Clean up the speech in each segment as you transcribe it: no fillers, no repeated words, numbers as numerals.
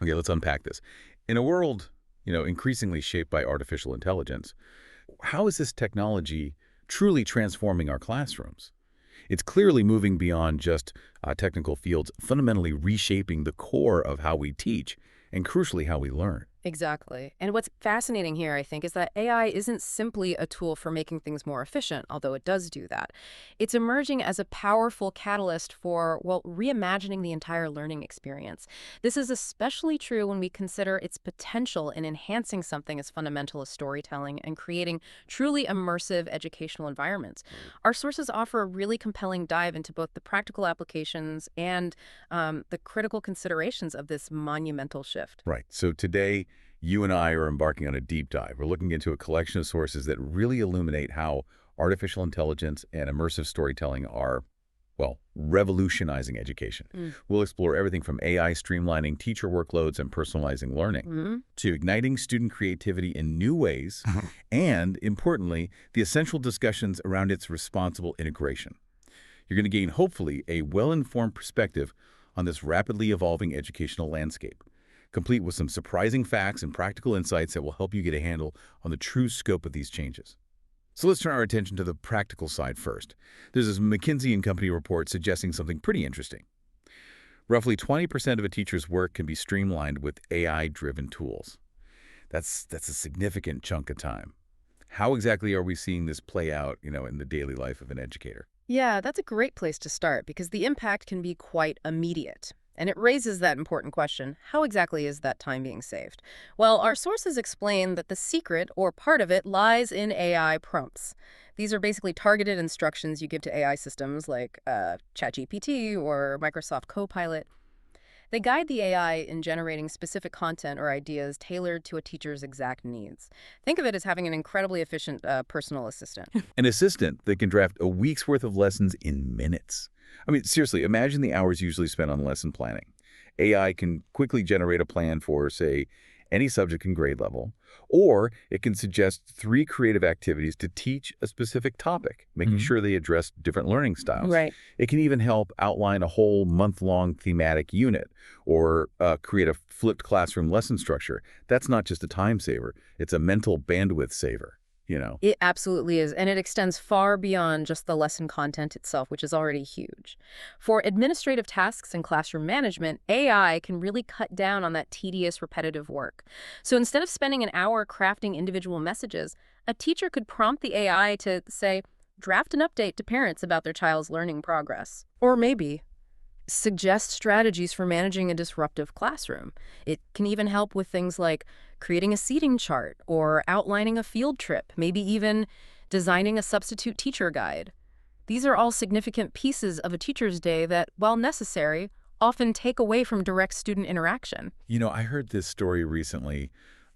Okay, let's unpack this. In a world, increasingly shaped by artificial intelligence, how is this technology truly transforming our classrooms? It's clearly moving beyond just technical fields, fundamentally reshaping the core of how we teach and, crucially, how we learn. Exactly. And what's fascinating here, I think, is that AI isn't simply a tool for making things more efficient, although it does do that. It's emerging as a powerful catalyst for, well, reimagining the entire learning experience. This is especially true when we consider its potential in enhancing something as fundamental as storytelling and creating truly immersive educational environments. Our sources offer a really compelling dive into both the practical applications and the critical considerations of this monumental shift. Right. So today, you and I are embarking on a deep dive. We're looking into a collection of sources that really illuminate how artificial intelligence and immersive storytelling are, well, revolutionizing education. We'll explore everything from AI streamlining teacher workloads and personalizing learning to igniting student creativity in new ways and, importantly, the essential discussions around its responsible integration. You're going to gain, hopefully, a well-informed perspective on this rapidly evolving educational landscape, complete with some surprising facts and practical insights that will help you get a handle on the true scope of these changes. So let's turn our attention to the practical side first. There's this McKinsey & Company report suggesting something pretty interesting. Roughly 20% of a teacher's work can be streamlined with AI-driven tools. That's a significant chunk of time. How exactly are we seeing this play out, in the daily life of an educator? Yeah, that's a great place to start because the impact can be quite immediate. And it raises that important question, how exactly is that time being saved? Well, our sources explain that the secret, or part of it, lies in AI prompts. These are basically targeted instructions you give to AI systems like ChatGPT or Microsoft Copilot. They guide the AI in generating specific content or ideas tailored to a teacher's exact needs. Think of it as having an incredibly efficient personal assistant. An assistant that can draft a week's worth of lessons in minutes. I mean, seriously, imagine the hours usually spent on lesson planning. AI can quickly generate a plan for, say, any subject and grade level, or it can suggest 3 creative activities to teach a specific topic, making sure they address different learning styles. Right. It can even help outline a whole month-long thematic unit or create a flipped classroom lesson structure. That's not just a time saver. It's a mental bandwidth saver. It absolutely is, and it extends far beyond just the lesson content itself, which is already huge. For administrative tasks and classroom management, AI can really cut down on that tedious, repetitive work. So instead of spending an hour crafting individual messages, a teacher could prompt the AI to, say, draft an update to parents about their child's learning progress. Or maybe suggest strategies for managing a disruptive classroom. It can even help with things like creating a seating chart or outlining a field trip, maybe even designing a substitute teacher guide. These are all significant pieces of a teacher's day that, while necessary, often take away from direct student interaction. I heard this story recently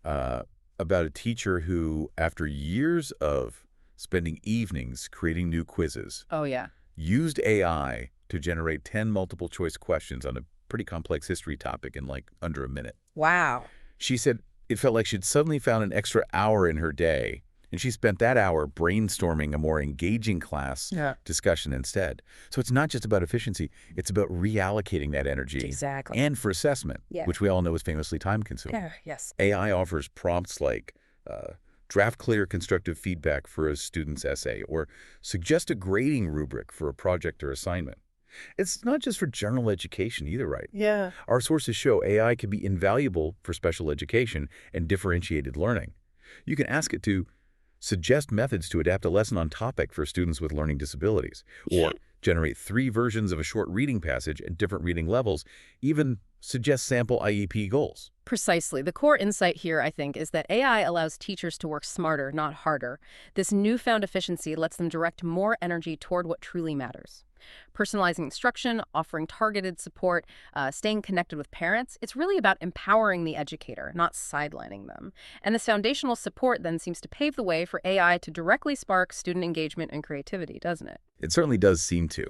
about a teacher who, after years of spending evenings creating new quizzes, Oh, yeah. used AI to generate 10 multiple-choice questions on a pretty complex history topic in under a minute. Wow. She said it felt like she'd suddenly found an extra hour in her day, and she spent that hour brainstorming a more engaging class discussion instead. So it's not just about efficiency, it's about reallocating that energy. Exactly. And for assessment, which we all know is famously time-consuming. Yes. AI offers prompts like draft clear constructive feedback for a student's essay, or suggest a grading rubric for a project or assignment. It's not just for general education either, right? Yeah. Our sources show AI can be invaluable for special education and differentiated learning. You can ask it to suggest methods to adapt a lesson on topic for students with learning disabilities, or generate 3 versions of a short reading passage at different reading levels, even suggest sample IEP goals. Precisely. The core insight here, I think, is that AI allows teachers to work smarter, not harder. This newfound efficiency lets them direct more energy toward what truly matters. Personalizing instruction, offering targeted support, staying connected with parents, it's really about empowering the educator, not sidelining them. And this foundational support then seems to pave the way for AI to directly spark student engagement and creativity, doesn't it? It certainly does seem to.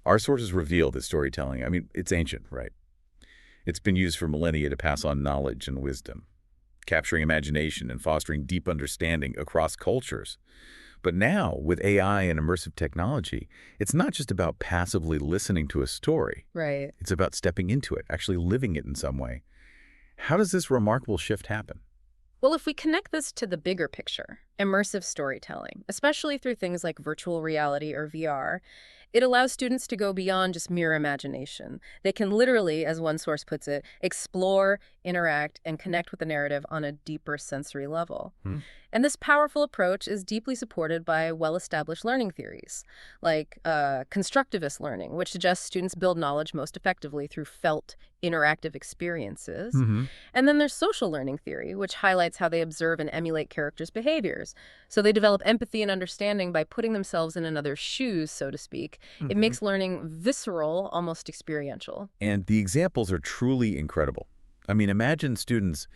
Our sources reveal that storytelling, it's ancient, right? It's been used for millennia to pass on knowledge and wisdom, capturing imagination and fostering deep understanding across cultures. But now, with AI and immersive technology, it's not just about passively listening to a story. Right. It's about stepping into it, actually living it in some way. How does this remarkable shift happen? Well, if we connect this to the bigger picture, immersive storytelling, especially through things like virtual reality or VR, it allows students to go beyond just mere imagination. They can literally, as one source puts it, explore, interact, and connect with the narrative on a deeper sensory level. Hmm. And this powerful approach is deeply supported by well-established learning theories, like constructivist learning, which suggests students build knowledge most effectively through felt, interactive experiences. Mm-hmm. And then there's social learning theory, which highlights how they observe and emulate characters' behaviors. So they develop empathy and understanding by putting themselves in another's shoes, so to speak. It Mm-hmm. makes learning visceral, almost experiential. And the examples are truly incredible. I mean, imagine students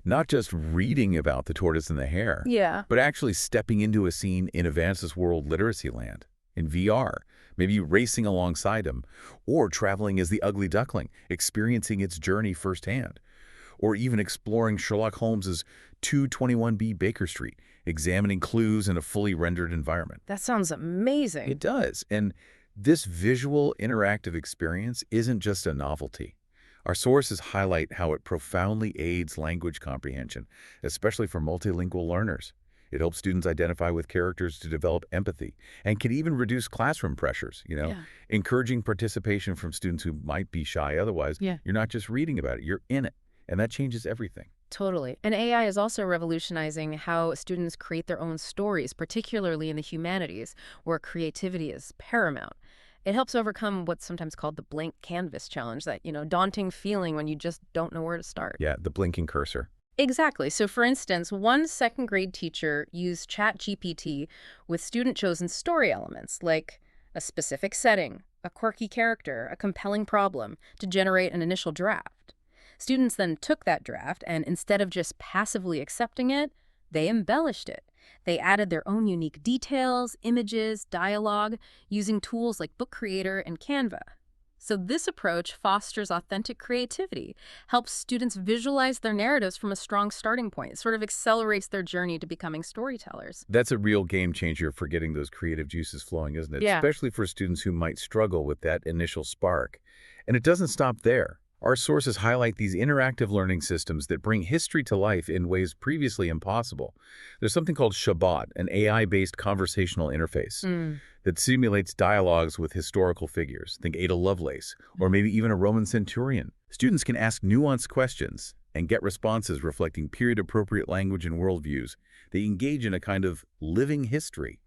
not just reading about the tortoise and the hare, Yeah. but actually stepping into a scene in Avance's World Literacy Land, in VR, maybe racing alongside him, or traveling as the ugly duckling, experiencing its journey firsthand, or even exploring Sherlock Holmes's 221B Baker Street, examining clues in a fully rendered environment. That sounds amazing. It does, and this visual interactive experience isn't just a novelty. Our sources highlight how it profoundly aids language comprehension, especially for multilingual learners. It helps students identify with characters to develop empathy and can even reduce classroom pressures, Yeah. encouraging participation from students who might be shy otherwise. Yeah. You're not just reading about it, you're in it, and that changes everything. Totally. And AI is also revolutionizing how students create their own stories, particularly in the humanities, where creativity is paramount. It helps overcome what's sometimes called the blank canvas challenge, that, daunting feeling when you just don't know where to start. Yeah, the blinking cursor. Exactly. So for instance, one second grade teacher used ChatGPT with student-chosen story elements, like a specific setting, a quirky character, a compelling problem, to generate an initial draft. Students then took that draft and instead of just passively accepting it, they embellished it. They added their own unique details, images, dialogue, using tools like Book Creator and Canva. So this approach fosters authentic creativity, helps students visualize their narratives from a strong starting point. It sort of accelerates their journey to becoming storytellers. That's a real game changer for getting those creative juices flowing, isn't it? Yeah. Especially for students who might struggle with that initial spark. And it doesn't stop there. Our sources highlight these interactive learning systems that bring history to life in ways previously impossible. There's something called Shabbat, an AI-based conversational interface that simulates dialogues with historical figures. Think Ada Lovelace, or maybe even a Roman centurion. Students can ask nuanced questions and get responses reflecting period-appropriate language and worldviews. They engage in a kind of living history.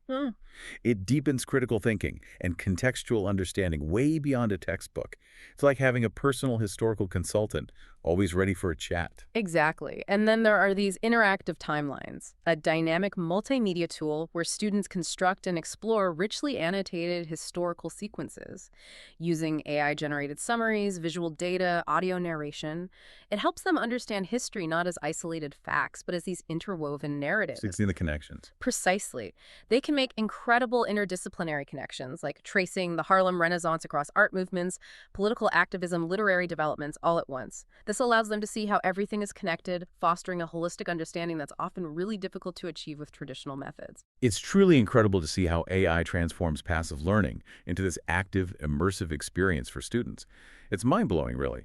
It deepens critical thinking and contextual understanding way beyond a textbook. It's like having a personal historical consultant, always ready for a chat. Exactly. And then there are these interactive timelines, a dynamic multimedia tool where students construct and explore richly annotated historical sequences. Using AI-generated summaries, visual data, audio narration, it helps them understand history not as isolated facts, but as these interwoven narratives. Seeing the connections. Precisely. They can make incredible interdisciplinary connections, like tracing the Harlem Renaissance across art movements, political activism, literary developments, all at once. This allows them to see how everything is connected, fostering a holistic understanding that's often really difficult to achieve with traditional methods. It's truly incredible to see how AI transforms passive learning into this active, immersive experience for students. It's mind-blowing, really.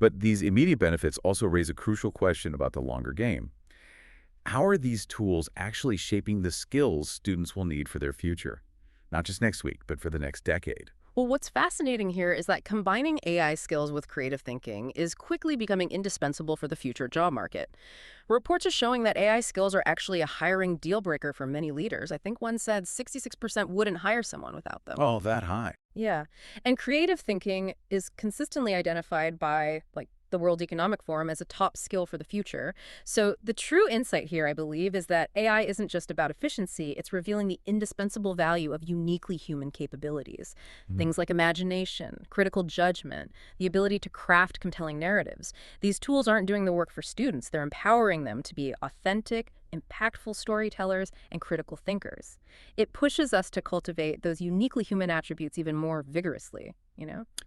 But these immediate benefits also raise a crucial question about the longer game. How are these tools actually shaping the skills students will need for their future? Not just next week, but for the next decade. Well, what's fascinating here is that combining AI skills with creative thinking is quickly becoming indispensable for the future job market. Reports are showing that AI skills are actually a hiring deal breaker for many leaders. I think one said 66% wouldn't hire someone without them. Oh, that high. Yeah. And creative thinking is consistently identified by, the World Economic Forum as a top skill for the future. So the true insight here, I believe, is that AI isn't just about efficiency, it's revealing the indispensable value of uniquely human capabilities. Things like imagination, critical judgment, the ability to craft compelling narratives. These tools aren't doing the work for students, they're empowering them to be authentic, impactful storytellers, and critical thinkers. It pushes us to cultivate those uniquely human attributes even more vigorously,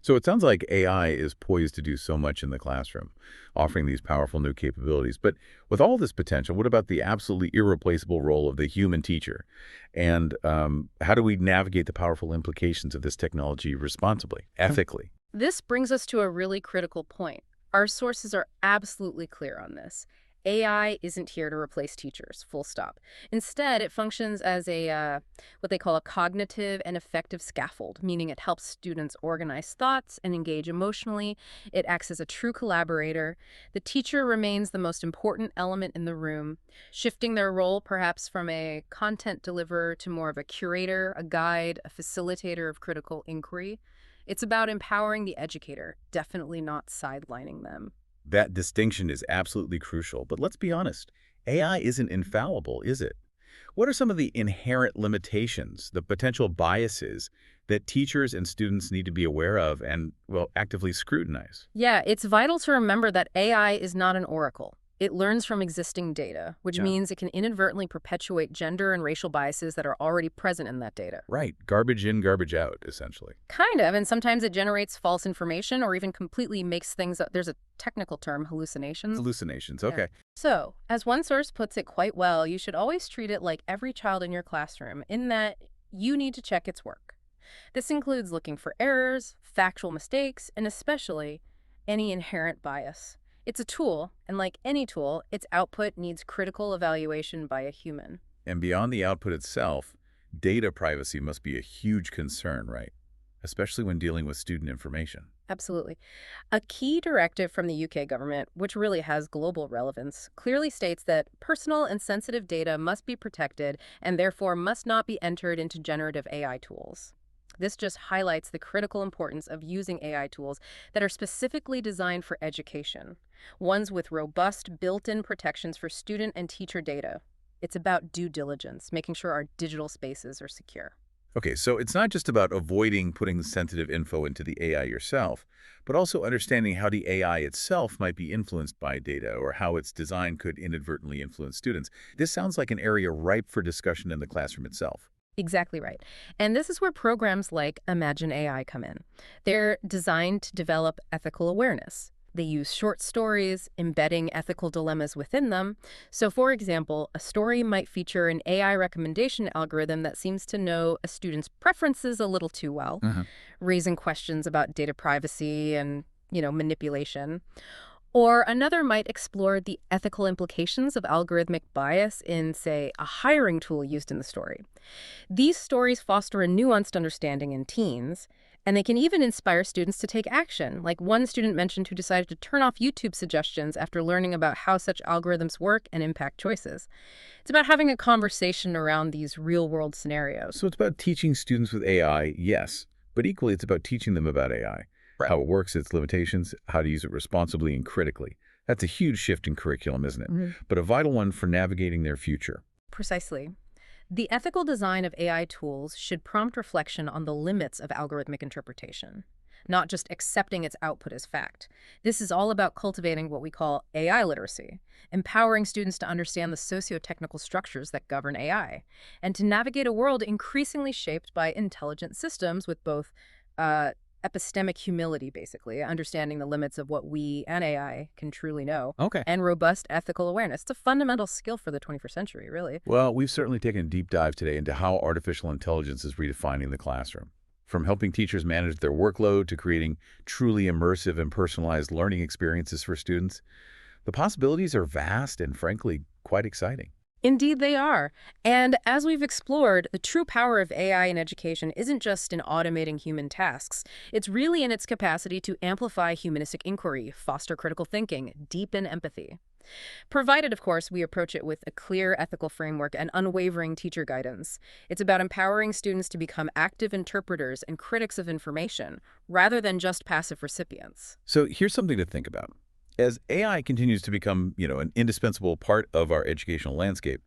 So it sounds like AI is poised to do so much in the classroom, offering these powerful new capabilities. But with all this potential, what about the absolutely irreplaceable role of the human teacher? And how do we navigate the powerful implications of this technology responsibly, ethically? This brings us to a really critical point. Our sources are absolutely clear on this. AI isn't here to replace teachers, full stop. Instead, it functions as what they call a cognitive and affective scaffold, meaning it helps students organize thoughts and engage emotionally. It acts as a true collaborator. The teacher remains the most important element in the room, shifting their role perhaps from a content deliverer to more of a curator, a guide, a facilitator of critical inquiry. It's about empowering the educator, definitely not sidelining them. That distinction is absolutely crucial, but let's be honest, AI isn't infallible, is it? What are some of the inherent limitations, the potential biases that teachers and students need to be aware of and, well, actively scrutinize? Yeah, it's vital to remember that AI is not an oracle. It learns from existing data, which Yeah. means it can inadvertently perpetuate gender and racial biases that are already present in that data. Right, garbage in, garbage out, essentially. Kind of, and sometimes it generates false information or even completely makes things up. There's a technical term, hallucinations. Hallucinations, Yeah. okay. So, as one source puts it quite well, you should always treat it like every child in your classroom, in that you need to check its work. This includes looking for errors, factual mistakes, and especially any inherent bias. It's a tool, and like any tool, its output needs critical evaluation by a human. And beyond the output itself, data privacy must be a huge concern, right? Especially when dealing with student information. Absolutely. A key directive from the UK government, which really has global relevance, clearly states that personal and sensitive data must be protected and therefore must not be entered into generative AI tools. This just highlights the critical importance of using AI tools that are specifically designed for education, ones with robust built-in protections for student and teacher data. It's about due diligence, making sure our digital spaces are secure. Okay, so it's not just about avoiding putting sensitive info into the AI yourself, but also understanding how the AI itself might be influenced by data or how its design could inadvertently influence students. This sounds like an area ripe for discussion in the classroom itself. Exactly right. And this is where programs like Imagine AI come in. They're designed to develop ethical awareness. They use short stories, embedding ethical dilemmas within them. So, for example, a story might feature an AI recommendation algorithm that seems to know a student's preferences a little too well, raising questions about data privacy and, manipulation. Or another might explore the ethical implications of algorithmic bias in, say, a hiring tool used in the story. These stories foster a nuanced understanding in teens, and they can even inspire students to take action, like one student mentioned who decided to turn off YouTube suggestions after learning about how such algorithms work and impact choices. It's about having a conversation around these real-world scenarios. So it's about teaching students with AI, yes, but equally it's about teaching them about AI. Right. How it works, its limitations, how to use it responsibly and critically. That's a huge shift in curriculum, isn't it? But a vital one for navigating their future. Precisely. The ethical design of AI tools should prompt reflection on the limits of algorithmic interpretation, not just accepting its output as fact. This is all about cultivating what we call AI literacy, empowering students to understand the socio-technical structures that govern AI, and to navigate a world increasingly shaped by intelligent systems with both epistemic humility, basically, understanding the limits of what we and AI can truly know, Okay. and robust ethical awareness. It's a fundamental skill for the 21st century, really. Well, we've certainly taken a deep dive today into how artificial intelligence is redefining the classroom. From helping teachers manage their workload to creating truly immersive and personalized learning experiences for students, the possibilities are vast and, frankly, quite exciting. Indeed, they are. And as we've explored, the true power of AI in education isn't just in automating human tasks. It's really in its capacity to amplify humanistic inquiry, foster critical thinking, deepen empathy. Provided, of course, we approach it with a clear ethical framework and unwavering teacher guidance. It's about empowering students to become active interpreters and critics of information, rather than just passive recipients. So here's something to think about. As AI continues to become, an indispensable part of our educational landscape,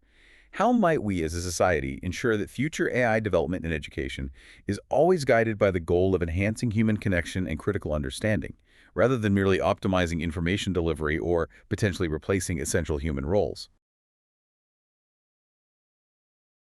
how might we as a society ensure that future AI development in education is always guided by the goal of enhancing human connection and critical understanding, rather than merely optimizing information delivery or potentially replacing essential human roles?